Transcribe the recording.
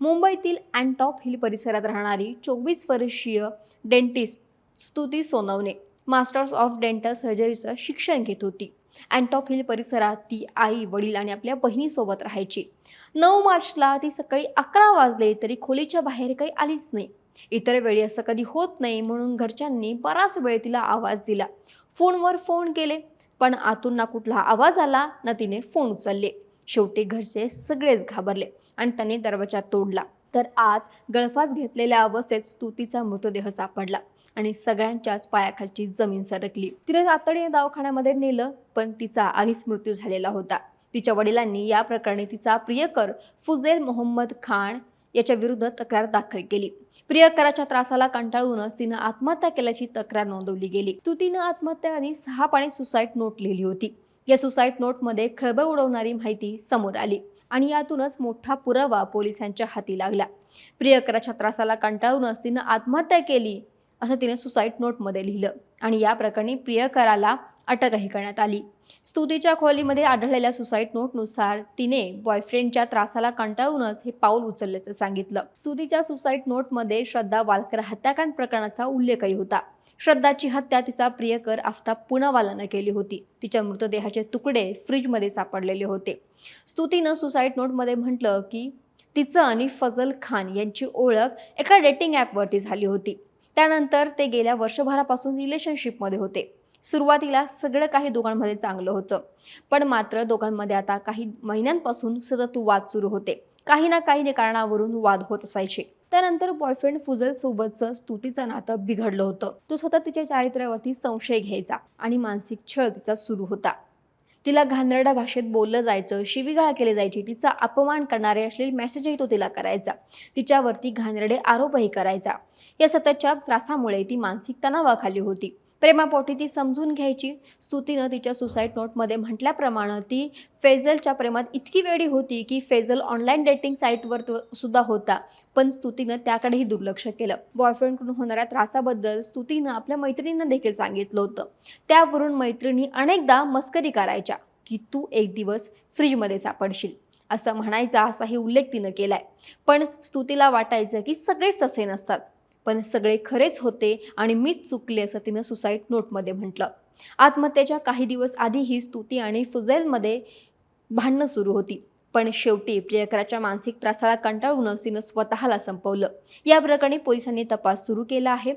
मुंबईतील अँटॉप हिल परिसरात राहणारी 24 वर्षीय डेंटिस्ट स्तुती सोनवणे मास्टर्स ऑफ डेंटल सर्जरीचं शिक्षण घेत होती. अँटॉप हिल परिसरात ती आई, वडील आणि आपल्या बहिणीसोबत राहायची. 9 मार्चला ती सकाळी 11 वाजले तरी खोलीच्या बाहेर काही आलीच नाही. इतर वेळी असं कधी होत नाही म्हणून घरच्यांनी बराच वेळ तिला आवाज दिला. फोनवर फोन केले, पण आतून ना कुठला आवाज आला ना तिने फोन उचलले. शेवटी घरचे सगळेच घाबरले आणि त्यांनी दरवाजा तोडला. तर आत गळफास घेतलेल्या अवस्थेत स्तुतीचा मृतदेह सापडला आणि सगळ्यांच्याच पायाखालची जमीन सरकली. तिला तातडीने दवाखान्यामध्ये नेलं, पण तिचा आधीच मृत्यू झालेला होता. तिच्या वडिलांनी या प्रकरणी तिचा प्रियकर फुझेल मोहम्मद खान याच्या विरुद्ध तक्रार दाखल केली. प्रियकराच्या त्रासाला कंटाळूनच तिनं आत्महत्या केल्याची तक्रार नोंदवली गेली. स्तुतीनं आत्महत्याआधी 6 पानी सुसाईड नोट लिहिली होती. या सुसाईड नोटमध्ये खळबळ उडवणारी माहिती समोर आली आणि यातूनच मोठा पुरावा पोलिसांच्या हाती लागला. प्रियकराच्या त्रासाला कंटाळूनच तिनं आत्महत्या केली असं तिने सुसाईड नोटमध्ये लिहिलं आणि या प्रकरणी प्रियकराला अटकही करण्यात आली. स्तुतीच्या खोलीमध्ये आढळलेल्या सुसाईड नोटनुसार तिने बॉयफ्रेंडच्या त्रासाला कंटाळूनच हे पाऊल उचलल्याचं सांगितलं. स्तुतीच्या सुसाईड नोटमध्ये श्रद्धा वालकर हत्याकांड प्रकरणाचा उल्लेखही होता. श्रद्धाची हत्या तिचा प्रियकर आफताब पुनावालानं केली होती. तिच्या मृतदेहाचे तुकडे फ्रीजमध्ये सापडलेले होते. स्तुतीनं सुसाईड नोटमध्ये म्हटलं की तिचं आणि फजल खान यांची ओळख एका डेटिंग ॲपवरती झाली होती. त्यानंतर ते गेल्या वर्षभरापासून रिलेशनशिपमध्ये होते. सुरुवातीला सगळं काही दोघांमध्ये चांगलं होतं, पण मात्र दोघांमध्ये आता काही महिन्यांपासून सतत वाद सुरू होते. काही ना काही कारणावरून वाद होत असायचे. त्यानंतर बॉयफ्रेंड फुझल सोबतचं स्तुतीचं नातं बिघडलं होतं. तो सतत तिच्या चारित्र्यावरती संशय घ्यायचा आणि मानसिक छळ तिचा सुरू होता. तिला घाणेरड्या भाषेत बोललं जायचं, शिवीगाळ केली जायची, तिचा अपमान करणारे अश्लील मेसेजही तो तिला करायचा. तिच्यावरती घाणेरडे आरोपही करायचा. या सततच्या त्रासामुळे ती मानसिक तणावाखाली होती. प्रेमापोटी ती समजून घ्यायची. स्तुतीनं तिच्या सुसाईड नोटमध्ये म्हटल्याप्रमाणे ती फैजलच्या प्रेमात इतकी वेडी होती की फैजल ऑनलाईन डेटिंग साईटवर सुद्धा होता, पण स्तुतीनं त्याकडेही दुर्लक्ष केलं. बॉयफ्रेंडकडून होणाऱ्या त्रासाबद्दल स्तुतीनं आपल्या मैत्रिणींना देखील सांगितलं होतं. त्यावरून मैत्रिणी अनेकदा मस्करी करायच्या की तू एक दिवस फ्रीजमध्ये सापडशील असं म्हणायचा, असाही उल्लेख तिनं केलाय. पण स्तुतीला वाटायचं की सगळेच तसे नसतात, पण सगळे खरेच होते आणि मीच चुकले असं तिनं सुसाईड नोटमध्ये म्हटलं. आत्महत्येच्या काही दिवस आधीही स्तुती आणि फुझेलमध्ये भांडणं सुरू होती, पण शेवटी प्रियकराच्या मानसिक त्रासाला कंटाळूनच तिनं स्वतःला संपवलं. या प्रकरणी पोलिसांनी तपास सुरू केला आहे